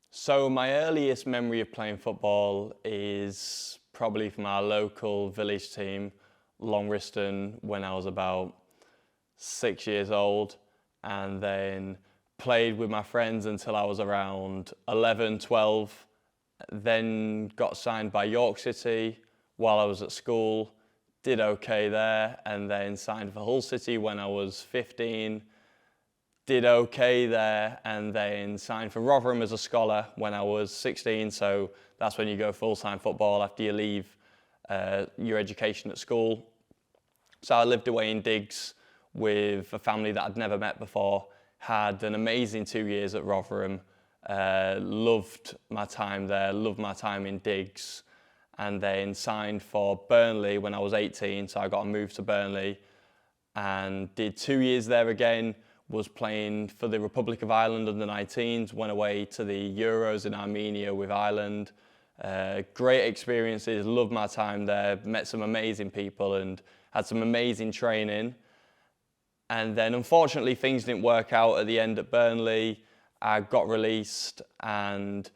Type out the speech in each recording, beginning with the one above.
So my earliest memory of playing football is probably from our local village team, Longriston, when I was about 6 years old, and then played with my friends until I was around 11, 12, then got signed by York City while I was at school, did okay there, and then signed for Hull City when I was 15, did okay there, and then signed for Rotherham as a scholar when I was 16. So that's when you go full-time football after you leave your education at school. So I lived away in digs with a family that I'd never met before, had an amazing 2 years at Rotherham, loved my time there, loved my time in digs, and then signed for Burnley when I was 18. So I got a move to Burnley and did 2 years there again. Was playing for the Republic of Ireland under 19s, went away to the Euros in Armenia with Ireland. Great experiences, loved my time there, met some amazing people and had some amazing training. And then unfortunately things didn't work out at the end at Burnley. I got released, and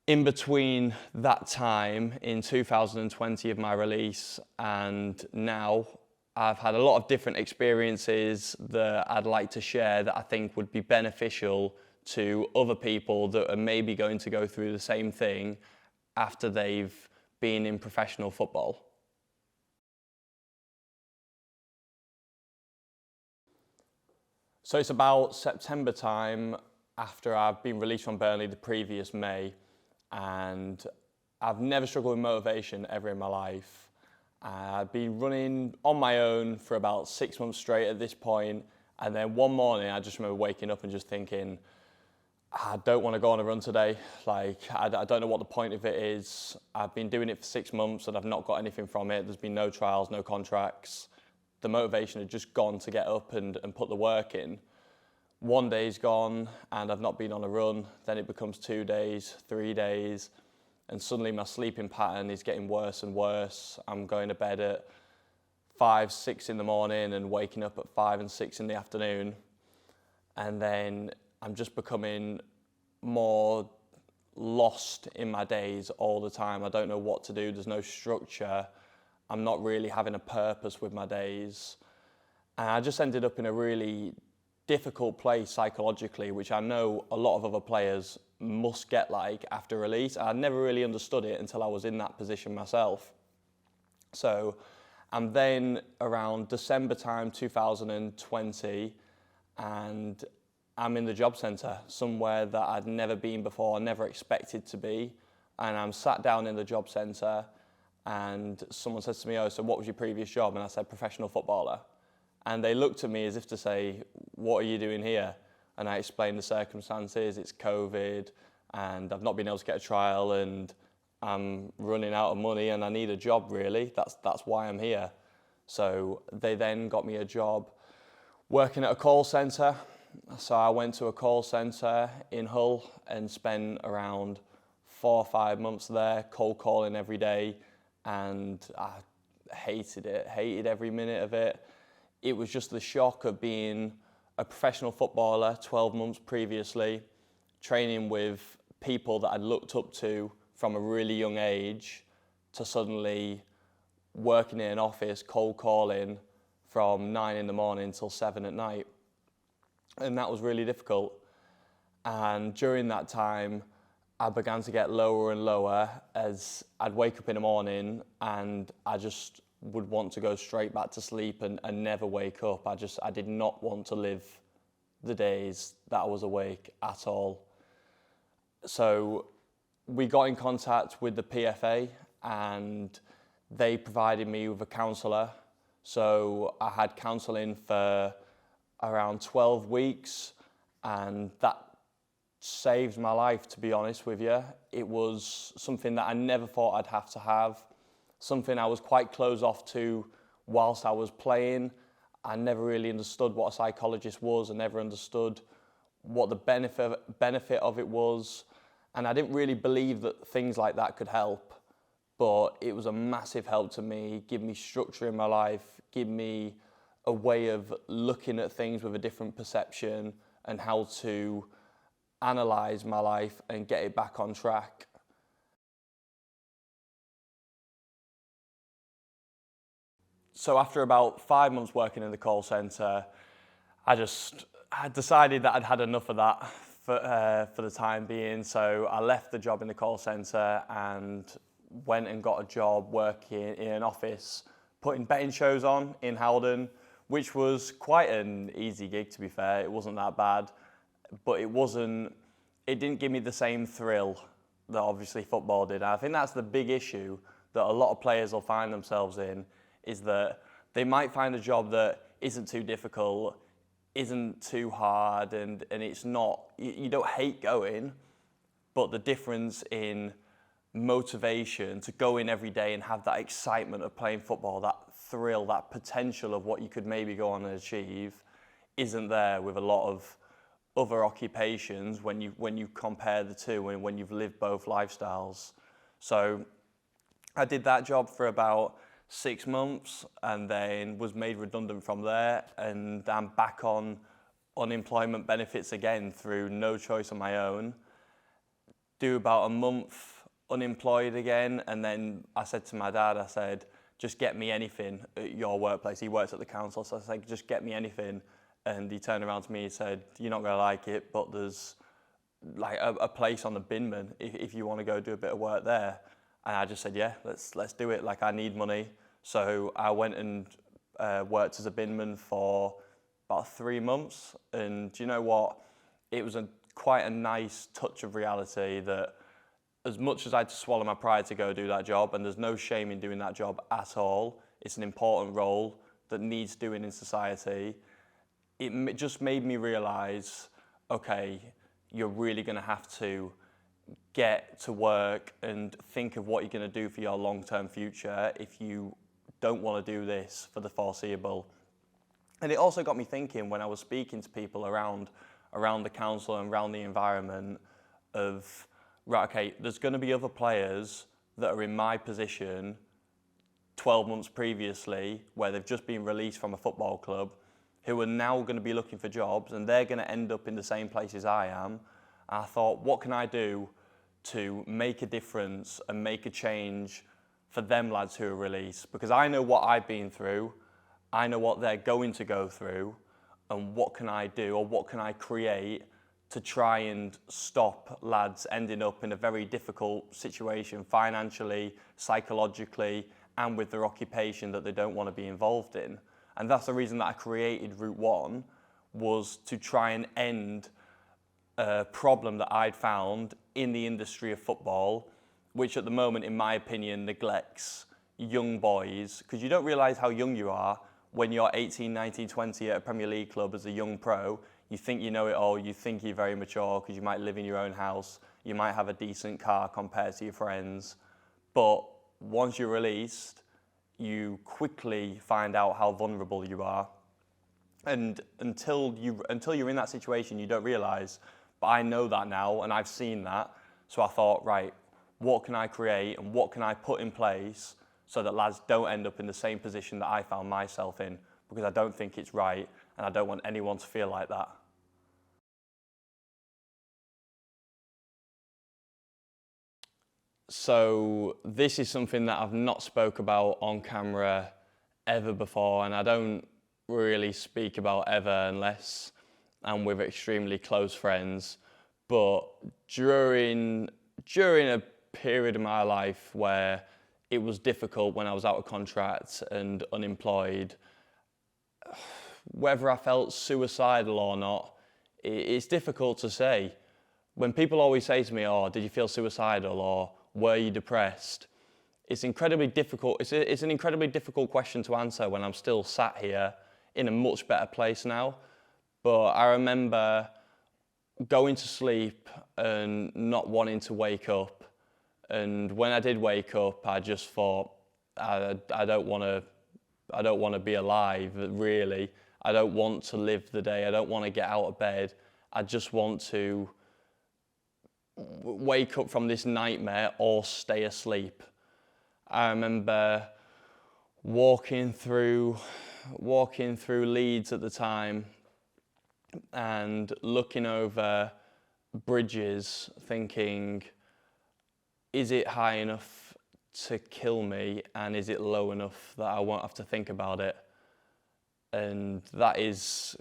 in between that time in 2020 of my release and now, I've had a lot of different experiences that I'd like to share that I think would be beneficial to other people that are maybe going to go through the same thing after they've been in professional football. So it's about September time after I've been released from Burnley the previous May, and I've never struggled with motivation ever in my life. I'd been running on my own for about 6 months straight at this point, and then one morning I just remember waking up and just thinking, I don't want to go on a run today. Like, I don't know what the point of it is. I've been doing it for 6 months and I've not got anything from it. There's been no trials, no contracts. The motivation had just gone to get up and put the work in. One day's gone and I've not been on a run. Then it becomes 2 days, 3 days. And suddenly my sleeping pattern is getting worse and worse. I'm going to bed at 5, 6 in the morning and waking up at 5 and 6 in the afternoon. And then I'm just becoming more lost in my days all the time. I don't know what to do. There's no structure. I'm not really having a purpose with my days. And I just ended up in a really difficult place psychologically, which I know a lot of other players must get like after release. I never really understood it until I was in that position myself. So I'm then around December time 2020, and I'm in the job centre, somewhere that I'd never been before, never expected to be. And I'm sat down in the job centre and someone says to me, "Oh, so what was your previous job?" And I said, "Professional footballer." And they looked at me as if to say, "What are you doing here?" And I explained the circumstances. It's COVID and I've not been able to get a trial and I'm running out of money and I need a job really. That's why I'm here. So they then got me a job working at a call centre. So I went to a call centre in Hull and spent around 4 or 5 months there, cold calling every day, and I hated it, hated every minute of it. It was just the shock of being a professional footballer 12 months previously, training with people that I'd looked up to from a really young age, to suddenly working in an office, cold calling from 9 in the morning till 7 at night. And that was really difficult. And during that time, I began to get lower and lower as I'd wake up in the morning and I just would want to go straight back to sleep and never wake up. I did not want to live the days that I was awake at all. So we got in contact with the PFA and they provided me with a counsellor. So I had counselling for around 12 weeks and that saved my life, to be honest with you. It was something that I never thought I'd have to have, something I was quite closed off to whilst I was playing. I never really understood what a psychologist was. I never understood what the benefit of it was. And I didn't really believe that things like that could help. But it was a massive help to me, give me structure in my life, give me a way of looking at things with a different perception and how to analyse my life and get it back on track. So after about 5 months working in the call centre, I decided that I'd had enough of that for the time being. So I left the job in the call centre and went and got a job working in an office, putting betting shows on in Howden, which was quite an easy gig, to be fair. It wasn't that bad, but it didn't give me the same thrill that obviously football did. And I think that's the big issue that a lot of players will find themselves in, is that they might find a job that isn't too difficult, isn't too hard, and it's not, you don't hate going, but the difference in motivation to go in every day and have that excitement of playing football, that thrill, that potential of what you could maybe go on and achieve, isn't there with a lot of other occupations when you compare the two and when you've lived both lifestyles. So I did that job for about 6 months and then was made redundant from there, and I'm back on unemployment benefits again through no choice of my own. Do about a month unemployed again, and then I said to my dad, I said, just get me anything at your workplace. He works at the council, so I said, just get me anything. And he turned around to me and said, you're not gonna like it, but there's like a place on the binman if you want to go do a bit of work there. And I just said, yeah, let's do it. Like, I need money. So I went and worked as a binman for about 3 months. And do you know what? It was quite a nice touch of reality that as much as I had to swallow my pride to go do that job, and there's no shame in doing that job at all, it's an important role that needs doing in society, it just made me realise, okay, you're really going to have to get to work and think of what you're going to do for your long-term future if you don't want to do this for the foreseeable. And it also got me thinking when I was speaking to people around the council and around the environment of, right, okay, there's going to be other players that are in my position 12 months previously where they've just been released from a football club who are now going to be looking for jobs, and they're going to end up in the same place as I am. And I thought, what can I do to make a difference and make a change for them lads who are released? Because I know what I've been through, I know what they're going to go through, and what can I do, or what can I create to try and stop lads ending up in a very difficult situation financially, psychologically, and with their occupation that they don't want to be involved in. And that's the reason that I created Route One, was to try and end a problem that I'd found in the industry of football, which at the moment, in my opinion, neglects young boys, because you don't realise how young you are when you're 18, 19, 20 at a Premier League club as a young pro. You think you know it all, you think you're very mature because you might live in your own house, you might have a decent car compared to your friends, but once you're released, you quickly find out how vulnerable you are. And until you're in that situation, you don't realise. But I know that now, and I've seen that. So I thought, right, what can I create and what can I put in place so that lads don't end up in the same position that I found myself in? Because I don't think it's right, and I don't want anyone to feel like that. So this is something that I've not spoke about on camera ever before, and I don't really speak about ever unless I'm with extremely close friends. But during a period of my life where it was difficult, when I was out of contract and unemployed, whether I felt suicidal or not, it's difficult to say. When people always say to me, oh, did you feel suicidal, or were you depressed? It's incredibly difficult. It's an incredibly difficult question to answer when I'm still sat here in a much better place now. But I remember going to sleep and not wanting to wake up. And when I did wake up, I just thought, I don't want to be alive, really. I don't want to live the day. I don't want to get out of bed. I just want to wake up from this nightmare or stay asleep. I remember walking through Leeds at the time and looking over bridges thinking, is it high enough to kill me, and is it low enough that I won't have to think about it? And that is,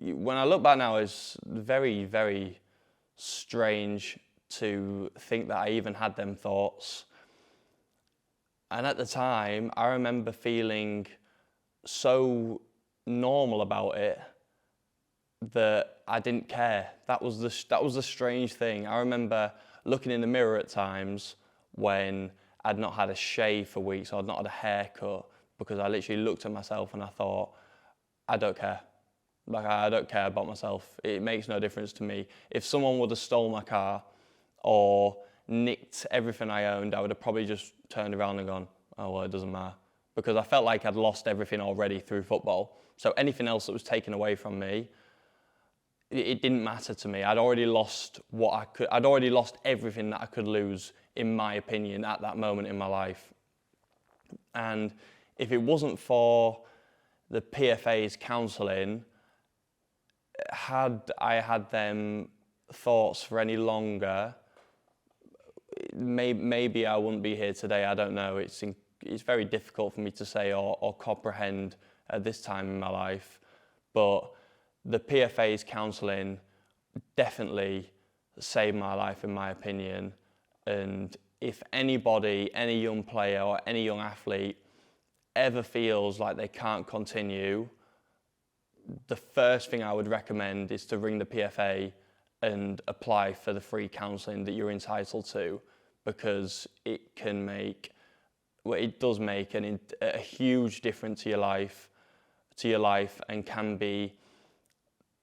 when I look back now, it's very, very strange to think that I even had them thoughts. And at the time, I remember feeling so normal about it that I didn't care. That was the strange thing. I remember looking in the mirror at times when I'd not had a shave for weeks, or I'd not had a haircut, because I literally looked at myself and I thought, I don't care. Like, I don't care about myself. It makes no difference to me. If someone would have stole my car or nicked everything I owned, I would have probably just turned around and gone, oh, well, it doesn't matter. Because I felt like I'd lost everything already through football. So anything else that was taken away from me, it didn't matter to me. I'd already lost I'd already lost everything that I could lose, in my opinion, at that moment in my life. And if it wasn't for the PFA's counselling, had I had them thoughts for any longer, maybe I wouldn't be here today. I don't know. It's very difficult for me to say or comprehend at this time in my life. But the PFA's counselling definitely saved my life, in my opinion. And if anybody, any young player or any young athlete ever feels like they can't continue, the first thing I would recommend is to ring the PFA and apply for the free counselling that you're entitled to, because it does make a huge difference to your life, and can be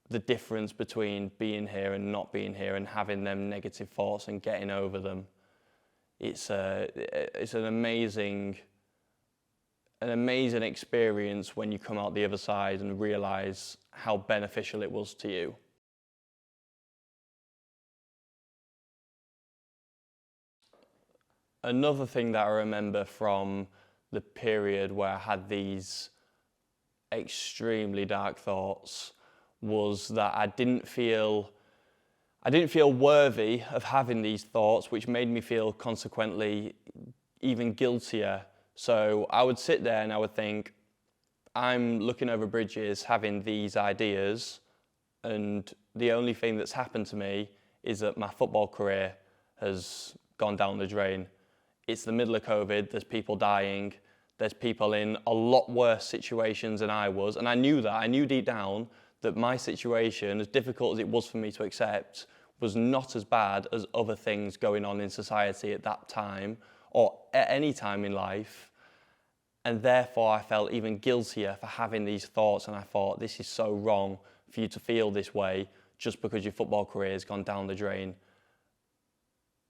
the difference between being here and not being here, and having them negative thoughts and getting over them. It's an amazing experience when you come out the other side and realise how beneficial it was to you. Another thing that I remember from the period where I had these extremely dark thoughts was that I didn't feel worthy of having these thoughts, which made me feel consequently even guiltier. So I would sit there and I would think, I'm looking over bridges, having these ideas, and the only thing that's happened to me is that my football career has gone down the drain. It's the middle of COVID, there's people dying, there's people in a lot worse situations than I was, and I knew that. I knew deep down that my situation, as difficult as it was for me to accept, was not as bad as other things going on in society at that time, or at any time in life. And therefore I felt even guiltier for having these thoughts, and I thought, this is so wrong for you to feel this way just because your football career has gone down the drain.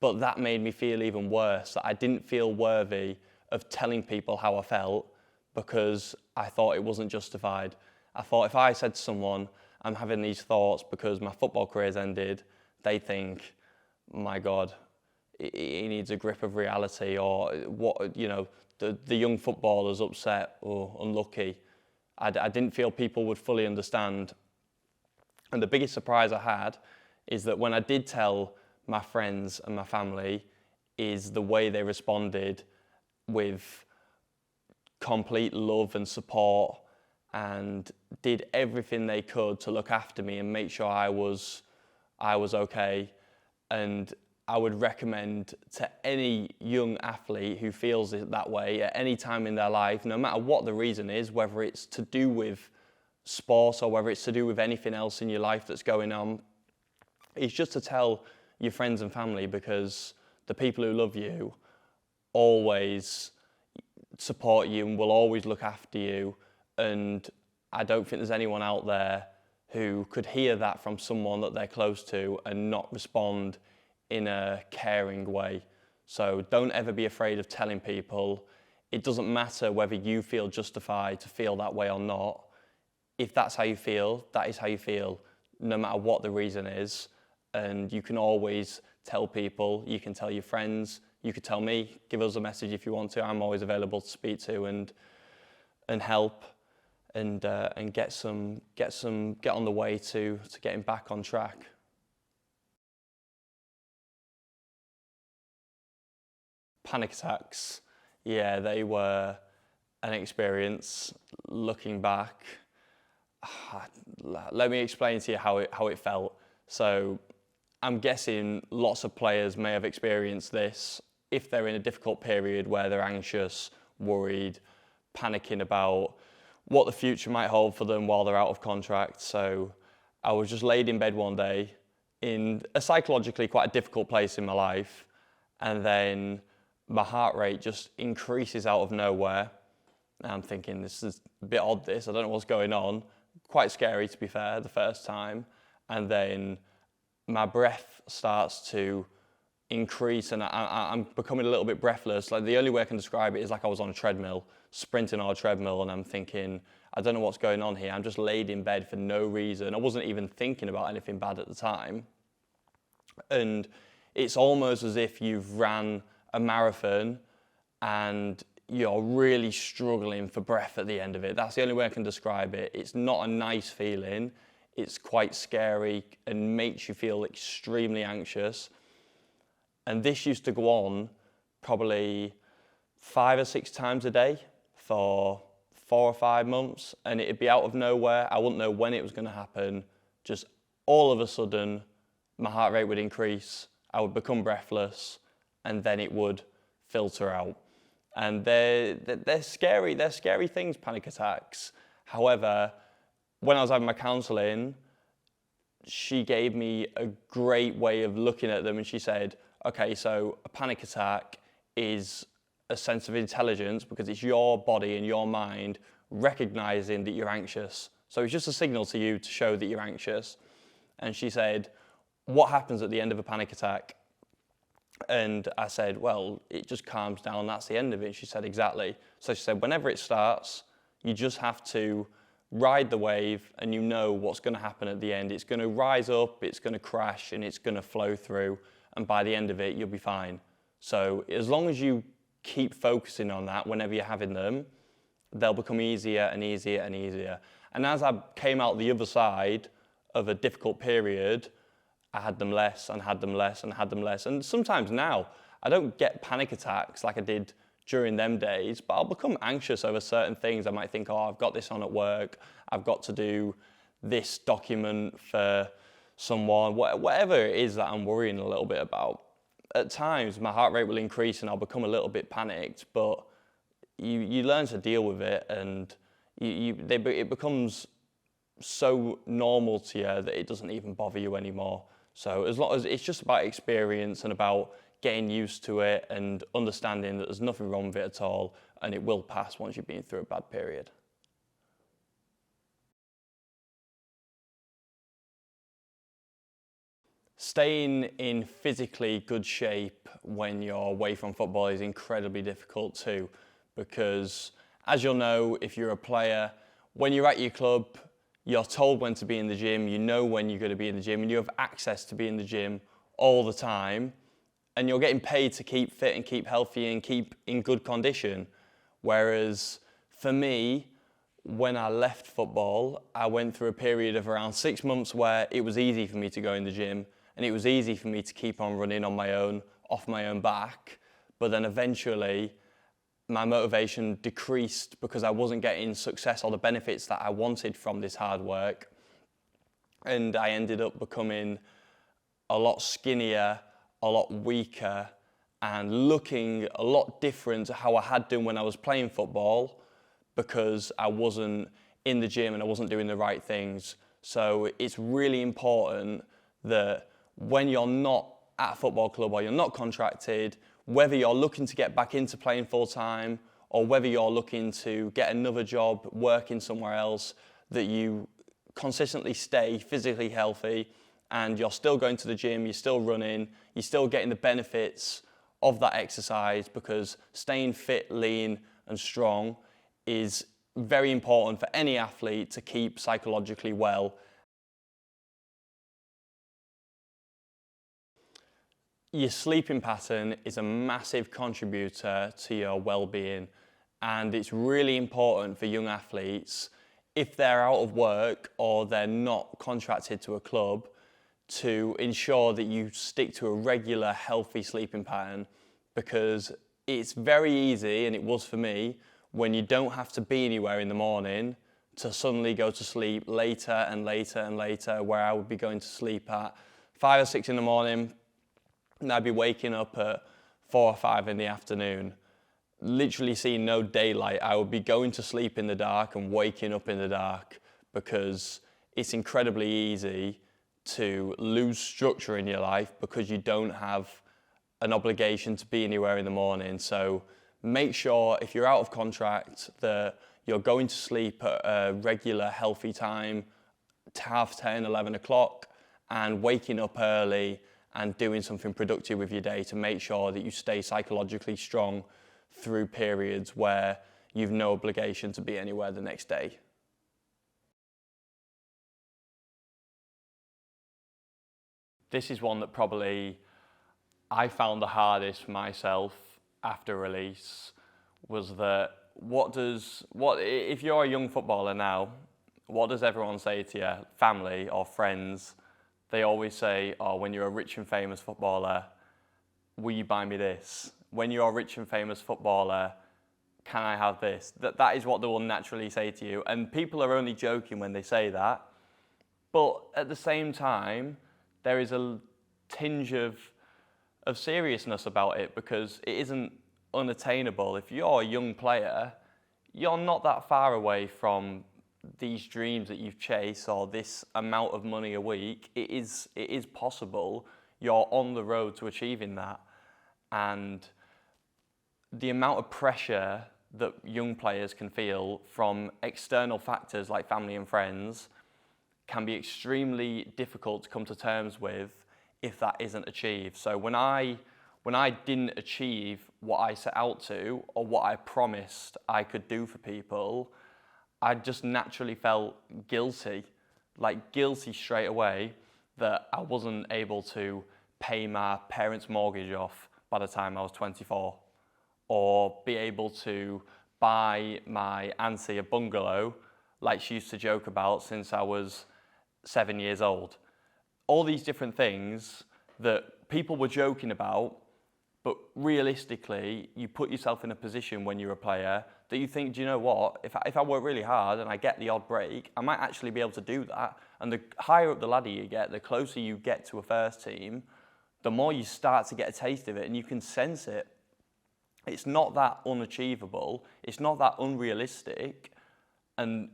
But that made me feel even worse, that I didn't feel worthy of telling people how I felt, because I thought it wasn't justified. I thought if I said to someone, I'm having these thoughts because my football career's ended, they think, my God, he needs a grip of reality, or what, the young footballer's upset or unlucky. I didn't feel people would fully understand. And the biggest surprise I had is that when I did tell my friends and my family, is the way they responded with complete love and support, and did everything they could to look after me and make sure I was okay. And I would recommend to any young athlete who feels it that way at any time in their life, no matter what the reason is, whether it's to do with sports or whether it's to do with anything else in your life that's going on, is just to tell your friends and family, because the people who love you always support you and will always look after you. And I don't think there's anyone out there who could hear that from someone that they're close to and not respond in a caring way. So don't ever be afraid of telling people. It doesn't matter whether you feel justified to feel that way or not. If that's how you feel, that is how you feel, no matter what the reason is. And you can always tell people, you can tell your friends, you could tell me, give us a message if you want to. I'm always available to speak to and help and get on the way to getting back on track. Panic attacks, yeah, they were an experience. Looking back, let me explain to you how it felt. So I'm guessing lots of players may have experienced this if they're in a difficult period where they're anxious, worried, panicking about what the future might hold for them while they're out of contract. So I was just laid in bed one day in a psychologically quite a difficult place in my life, and then my heart rate just increases out of nowhere. And I'm thinking, this is a bit odd, this, I don't know what's going on. Quite scary, to be fair, the first time. And then my breath starts to increase, and I'm becoming a little bit breathless. Like, the only way I can describe it is like I was on a treadmill, sprinting on a treadmill, and I'm thinking, I don't know what's going on here. I'm just laid in bed for no reason. I wasn't even thinking about anything bad at the time. And it's almost as if you've ran a marathon and you're really struggling for breath at the end of it. That's the only way I can describe it. It's not a nice feeling. It's quite scary and makes you feel extremely anxious. And this used to go on probably 5 or 6 times a day for 4 or 5 months, and it'd be out of nowhere. I wouldn't know when it was going to happen. Just all of a sudden, my heart rate would increase, I would become breathless, and then it would filter out. And they're scary things, panic attacks. However, when I was having my counselling, she gave me a great way of looking at them, and she said, okay, so a panic attack is a sense of intelligence because it's your body and your mind recognizing that you're anxious. So it's just a signal to you to show that you're anxious. And she said, what happens at the end of a panic attack? And I said, well, it just calms down, that's the end of it. And she said, exactly. So she said, whenever it starts, you just have to ride the wave, and you know what's going to happen at the end. It's going to rise up, it's going to crash, and it's going to flow through. And by the end of it, you'll be fine. So as long as you keep focusing on that whenever you're having them, they'll become easier and easier and easier. And as I came out the other side of a difficult period, I had them less and had them less and had them less. And sometimes now, I don't get panic attacks like I did during them days, but I'll become anxious over certain things. I might think, oh, I've got this on at work, I've got to do this document for someone, whatever it is that I'm worrying a little bit about. At times, my heart rate will increase and I'll become a little bit panicked, but you learn to deal with it, and it becomes so normal to you that it doesn't even bother you anymore. So as long as it's just about experience and about getting used to it and understanding that there's nothing wrong with it at all, and it will pass once you've been through a bad period. Staying in physically good shape when you're away from football is incredibly difficult too, because as you'll know, if you're a player, when you're at your club, you're told when to be in the gym, you know when you're going to be in the gym, and you have access to be in the gym all the time, and you're getting paid to keep fit and keep healthy and keep in good condition. Whereas for me, when I left football, I went through a period of around 6 months where it was easy for me to go in the gym, and it was easy for me to keep on running on my own, off my own back. But then eventually, my motivation decreased because I wasn't getting success or the benefits that I wanted from this hard work. And I ended up becoming a lot skinnier, a lot weaker, and looking a lot different to how I had done when I was playing football, because I wasn't in the gym and I wasn't doing the right things. So it's really important that when you're not at a football club or you're not contracted, whether you're looking to get back into playing full time or whether you're looking to get another job working somewhere else, that you consistently stay physically healthy and you're still going to the gym, you're still running, you're still getting the benefits of that exercise, because staying fit, lean and strong is very important for any athlete to keep psychologically well. Your sleeping pattern is a massive contributor to your well-being, and it's really important for young athletes, if they're out of work or they're not contracted to a club, to ensure that you stick to a regular healthy sleeping pattern, because it's very easy, and it was for me, when you don't have to be anywhere in the morning, to suddenly go to sleep later and later and later, where I would be going to sleep at 5 or 6 in the morning, and I'd be waking up at 4 or 5 in the afternoon, literally seeing no daylight. I would be going to sleep in the dark and waking up in the dark, because it's incredibly easy to lose structure in your life because you don't have an obligation to be anywhere in the morning. So make sure, if you're out of contract, that you're going to sleep at a regular, healthy time, 10:30, 11 o'clock, and waking up early and doing something productive with your day to make sure that you stay psychologically strong through periods where you've no obligation to be anywhere the next day. This is one that probably I found the hardest for myself after release, was that if you're a young footballer now, what does everyone say to you? Family or friends, they always say, oh, when you're a rich and famous footballer, will you buy me this? When you're a rich and famous footballer, can I have this? That is what they will naturally say to you. And people are only joking when they say that. But at the same time, there is a tinge of seriousness about it, because it isn't unattainable. If you're a young player, you're not that far away from these dreams that you've chased, or this amount of money a week. It is possible. You're on the road to achieving that. And the amount of pressure that young players can feel from external factors like family and friends can be extremely difficult to come to terms with if that isn't achieved. So when I didn't achieve what I set out to, or what I promised I could do for people, I just naturally felt guilty, straight away, that I wasn't able to pay my parents' mortgage off by the time I was 24, or be able to buy my auntie a bungalow like she used to joke about since I was 7 years old. All these different things that people were joking about, but realistically, you put yourself in a position when you're a player that you think, do you know what, if I work really hard and I get the odd break, I might actually be able to do that. And the higher up the ladder you get, the closer you get to a first team, the more you start to get a taste of it, and you can sense it. It's not that unachievable, it's not that unrealistic, and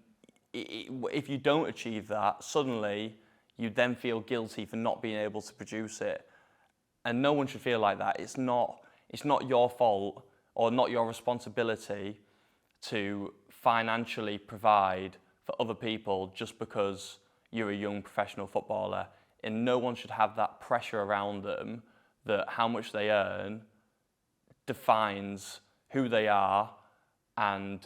if you don't achieve that, suddenly you then feel guilty for not being able to produce it. And no one should feel like that. It's not your fault or not your responsibility to financially provide for other people just because you're a young professional footballer. And no one should have that pressure around them that how much they earn defines who they are and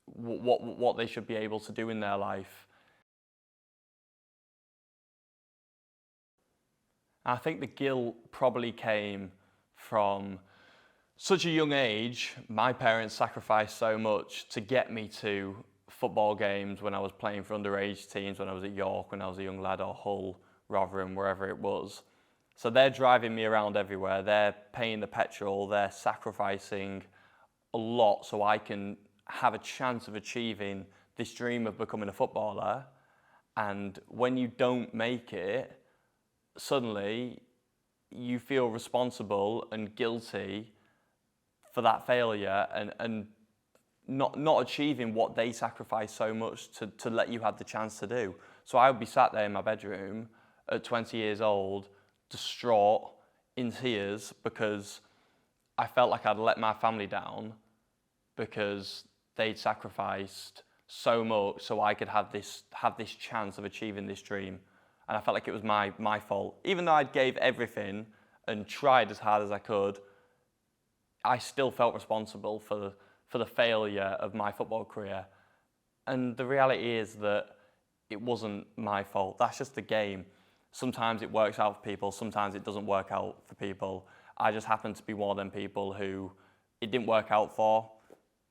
what they should be able to do in their life. I think the guilt probably came from such a young age. My parents sacrificed so much to get me to football games when I was playing for underage teams, when I was at York, when I was a young lad, or Hull, Rotherham, wherever it was. So they're driving me around everywhere. They're paying the petrol. They're sacrificing a lot so I can have a chance of achieving this dream of becoming a footballer. And when you don't make it, suddenly you feel responsible and guilty for that failure and not achieving what they sacrificed so much to let you have the chance to do. So I would be sat there in my bedroom at 20 years old, distraught, in tears, because I felt like I'd let my family down because they'd sacrificed so much so I could have this chance of achieving this dream. And I felt like it was my fault. Even though I gave everything and tried as hard as I could, I still felt responsible for the failure of my football career. And the reality is that it wasn't my fault. That's just the game. Sometimes it works out for people, sometimes it doesn't work out for people. I just happened to be one of them people who it didn't work out for.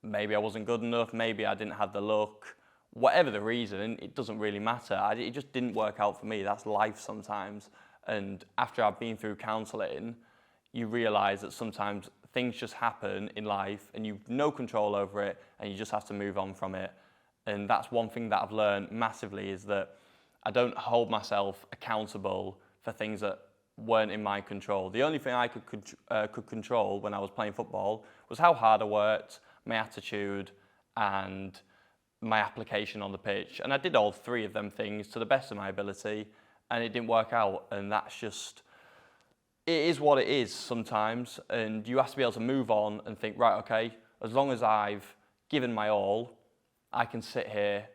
Maybe I wasn't good enough, maybe I didn't have the luck. Whatever the reason, it doesn't really matter. It just didn't work out for me. That's life sometimes. And after I've been through counselling, you realise that sometimes things just happen in life and you've no control over it and you just have to move on from it. And that's one thing that I've learned massively, is that I don't hold myself accountable for things that weren't in my control. The only thing I could control when I was playing football was how hard I worked, my attitude, and my application on the pitch. And I did all three of them things to the best of my ability, and it didn't work out. And that's just, it is what it is sometimes. And you have to be able to move on and think, right, okay, as long as I've given my all, I can sit here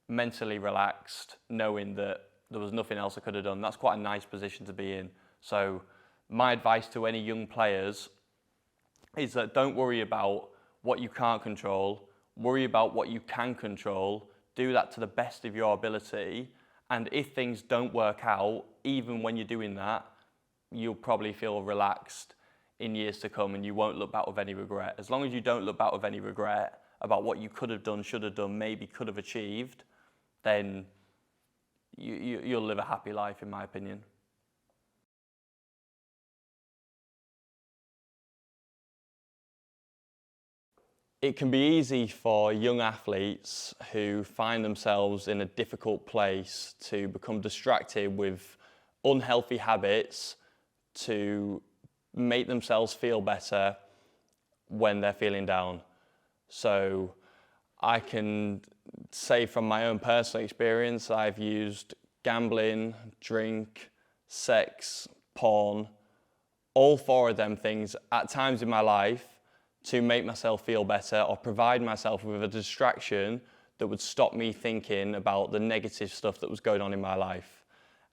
mentally relaxed, knowing that there was nothing else I could have done. That's quite a nice position to be in. So my advice to any young players is that don't worry about what you can't control, worry about what you can control, do that to the best of your ability, and if things don't work out, even when you're doing that, you'll probably feel relaxed in years to come and you won't look back with any regret. As long as you don't look back with any regret about what you could have done, should have done, maybe could have achieved, then you'll live a happy life, in my opinion. It can be easy for young athletes who find themselves in a difficult place to become distracted with unhealthy habits to make themselves feel better when they're feeling down. So I can say from my own personal experience, I've used gambling, drink, sex, porn, all four of them things at times in my life to make myself feel better or provide myself with a distraction that would stop me thinking about the negative stuff that was going on in my life.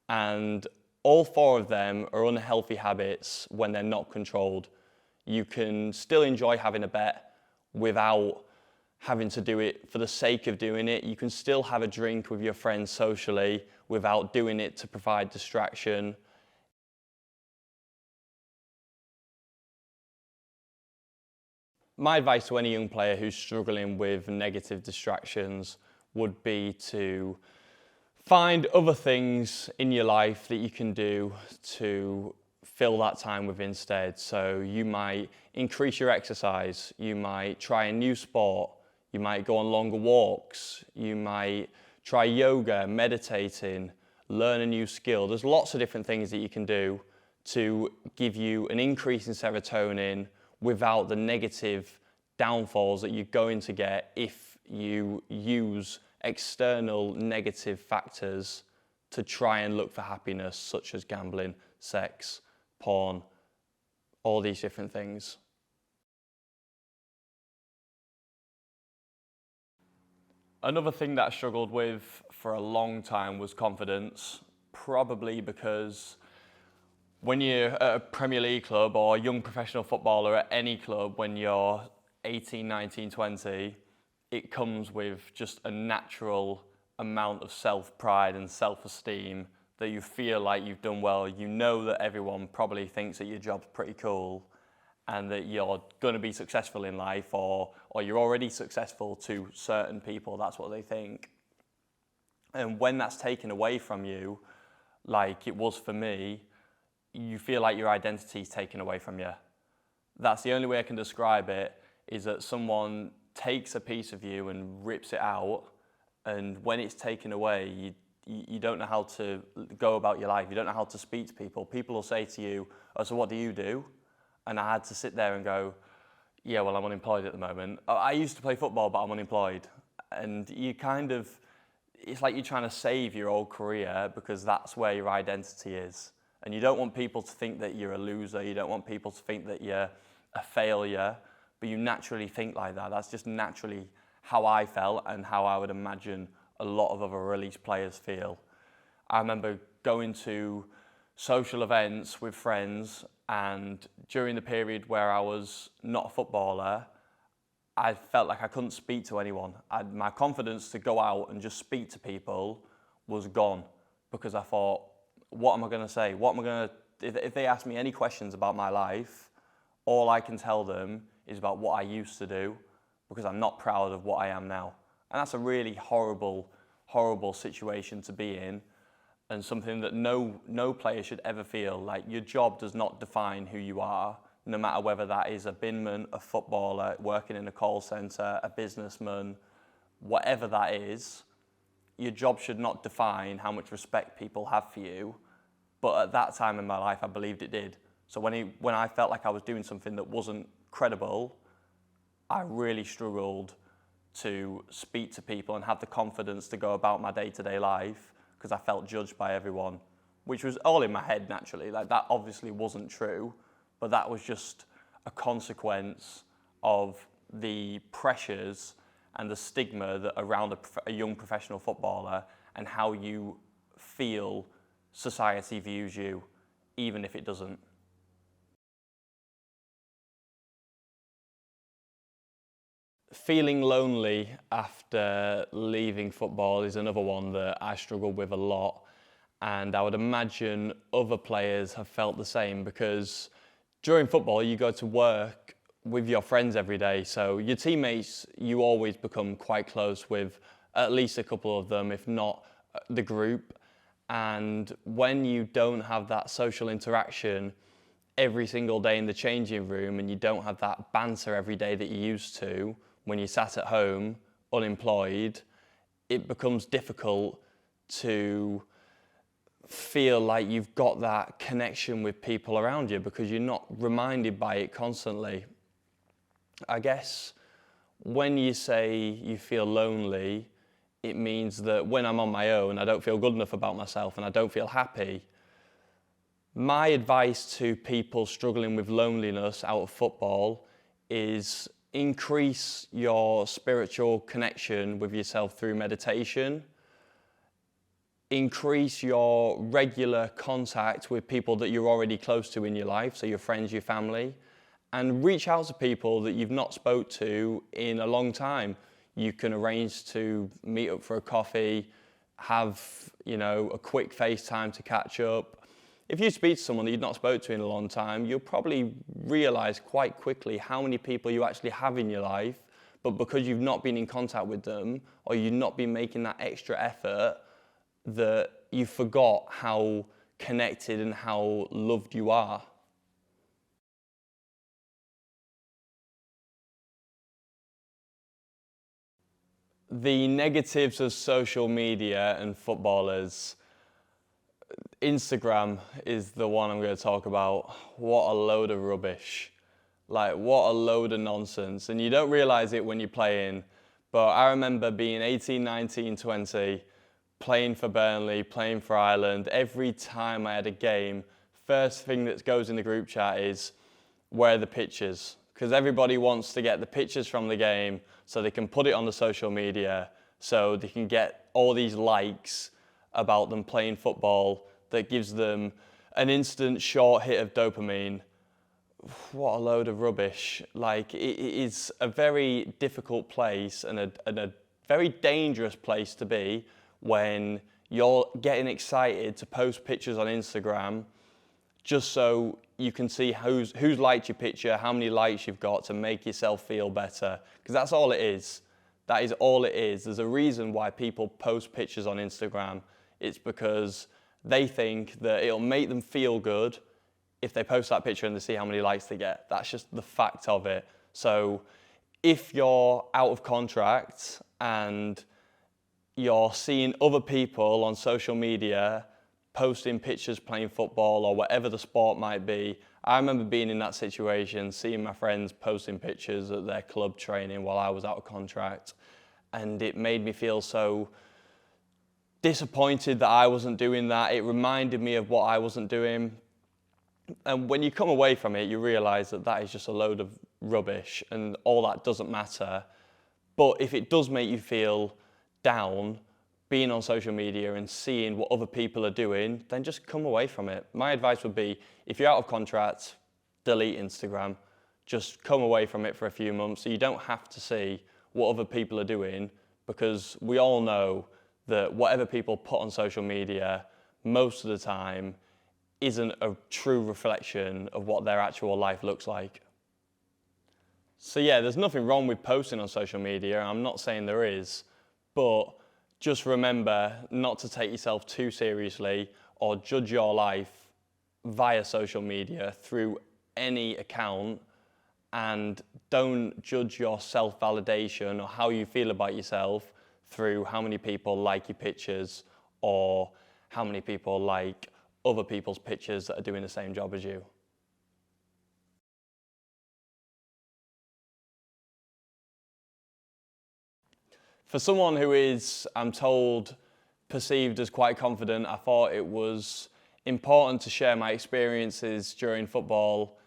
And all four of them are unhealthy habits when they're not controlled. You can still enjoy having a bet without having to do it for the sake of doing it. You can still have a drink with your friends socially without doing it to provide distraction. My advice to any young player who's struggling with negative distractions would be to find other things in your life that you can do to fill that time with instead. So you might increase your exercise, you might try a new sport, you might go on longer walks, you might try yoga, meditating, learn a new skill. There's lots of different things that you can do to give you an increase in serotonin without the negative downfalls that you're going to get if you use external negative factors to try and look for happiness, such as gambling, sex, porn, all these different things. Another thing that I struggled with for a long time was confidence, probably because when you're at a Premier League club or a young professional footballer at any club, when you're 18, 19, 20, it comes with just a natural amount of self-pride and self-esteem that you feel like you've done well. You know that everyone probably thinks that your job's pretty cool and that you're going to be successful in life, or you're already successful to certain people. That's what they think. And when that's taken away from you, like it was for me, you feel like your identity is taken away from you. That's the only way I can describe it, is that someone takes a piece of you and rips it out, and when it's taken away, you don't know how to go about your life. You don't know how to speak to people. People will say to you, "Oh, so what do you do?" And I had to sit there and go, "Yeah, well, I'm unemployed at the moment. I used to play football, but I'm unemployed." And you kind of, it's like you're trying to save your old career because that's where your identity is. And you don't want people to think that you're a loser. You don't want people to think that you're a failure, but you naturally think like that. That's just naturally how I felt and how I would imagine a lot of other release players feel. I remember going to social events with friends, and during the period where I was not a footballer, I felt like I couldn't speak to anyone. My confidence to go out and just speak to people was gone, because I thought, what am I going to say? If they ask me any questions about my life, all I can tell them is about what I used to do, because I'm not proud of what I am now. And that's a really horrible, horrible situation to be in, and something that no player should ever feel. Like, your job does not define who you are. no matter whether that is a binman, a footballer, working in a call centre, a businessman, whatever that is, your job should not define how much respect people have for you. But at that time in my life, I believed it did. So when I felt like I was doing something that wasn't credible, I really struggled to speak to people and have the confidence to go about my day-to-day life because I felt judged by everyone, which was all in my head naturally. Like, that obviously wasn't true, but that was just a consequence of the pressures and the stigma that around a young professional footballer and how you feel society views you, even if it doesn't. Feeling lonely after leaving football is another one that I struggle with a lot, and I would imagine other players have felt the same, because during football you go to work with your friends every day, so your teammates, you always become quite close with at least a couple of them, if not the group. And when you don't have that social interaction every single day in the changing room, and you don't have that banter every day that you used to when you sat at home unemployed, it becomes difficult to feel like you've got that connection with people around you because you're not reminded by it constantly. I guess when you say you feel lonely, it means that when I'm on my own, I don't feel good enough about myself and I don't feel happy. My advice to people struggling with loneliness out of football is increase your spiritual connection with yourself through meditation. Increase your regular contact with people that you're already close to in your life, so your friends, your family, and reach out to people that you've not spoke to in a long time. You can arrange to meet up for a coffee, have, a quick FaceTime to catch up. If you speak to someone that you've not spoke to in a long time, you'll probably realise quite quickly how many people you actually have in your life, but because you've not been in contact with them, or you've not been making that extra effort, that you forgot how connected and how loved you are. The negatives of social media and footballers. Instagram is the one I'm going to talk about. What a load of rubbish. Like, what a load of nonsense. And you don't realise it when you're playing, but I remember being 18, 19, 20, playing for Burnley, playing for Ireland. Every time I had a game, first thing that goes in the group chat is, where are the pictures? Because everybody wants to get the pictures from the game so they can put it on the social media, so they can get all these likes about them playing football that gives them an instant short hit of dopamine. What a load of rubbish. Like, it is a very difficult place and a very dangerous place to be when you're getting excited to post pictures on Instagram just so you can see who's liked your picture, how many likes you've got to make yourself feel better. Because that's all it is. That is all it is. There's a reason why people post pictures on Instagram. It's because they think that it'll make them feel good if they post that picture and they see how many likes they get. That's just the fact of it. So if you're out of contract and you're seeing other people on social media posting pictures playing football or whatever the sport might be, I remember being in that situation, seeing my friends posting pictures at their club training while I was out of contract, and it made me feel so disappointed that I wasn't doing that. It reminded me of what I wasn't doing. And when you come away from it, you realise that that is just a load of rubbish and all that doesn't matter. But if it does make you feel down, being on social media and seeing what other people are doing, then just come away from it. My advice would be, if you're out of contract, delete Instagram. Just come away from it for a few months so you don't have to see what other people are doing, because we all know that whatever people put on social media most of the time isn't a true reflection of what their actual life looks like. So yeah, there's nothing wrong with posting on social media. I'm not saying there is, but just remember not to take yourself too seriously or judge your life via social media through any account, and don't judge your self-validation or how you feel about yourself through how many people like your pictures or how many people like other people's pictures that are doing the same job as you. For someone who is, I'm told, perceived as quite confident, I thought it was important to share my experiences during football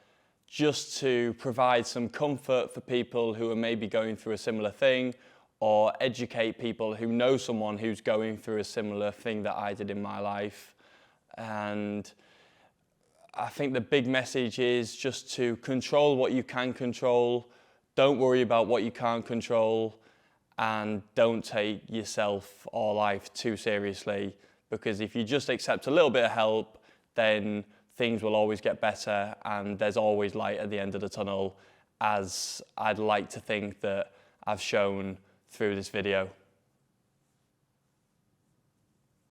just to provide some comfort for people who are maybe going through a similar thing, or educate people who know someone who's going through a similar thing that I did in my life. And I think the big message is just to control what you can control, don't worry about what you can't control, and don't take yourself or life too seriously, because if you just accept a little bit of help, then things will always get better and there's always light at the end of the tunnel, as I'd like to think that I've shown through this video.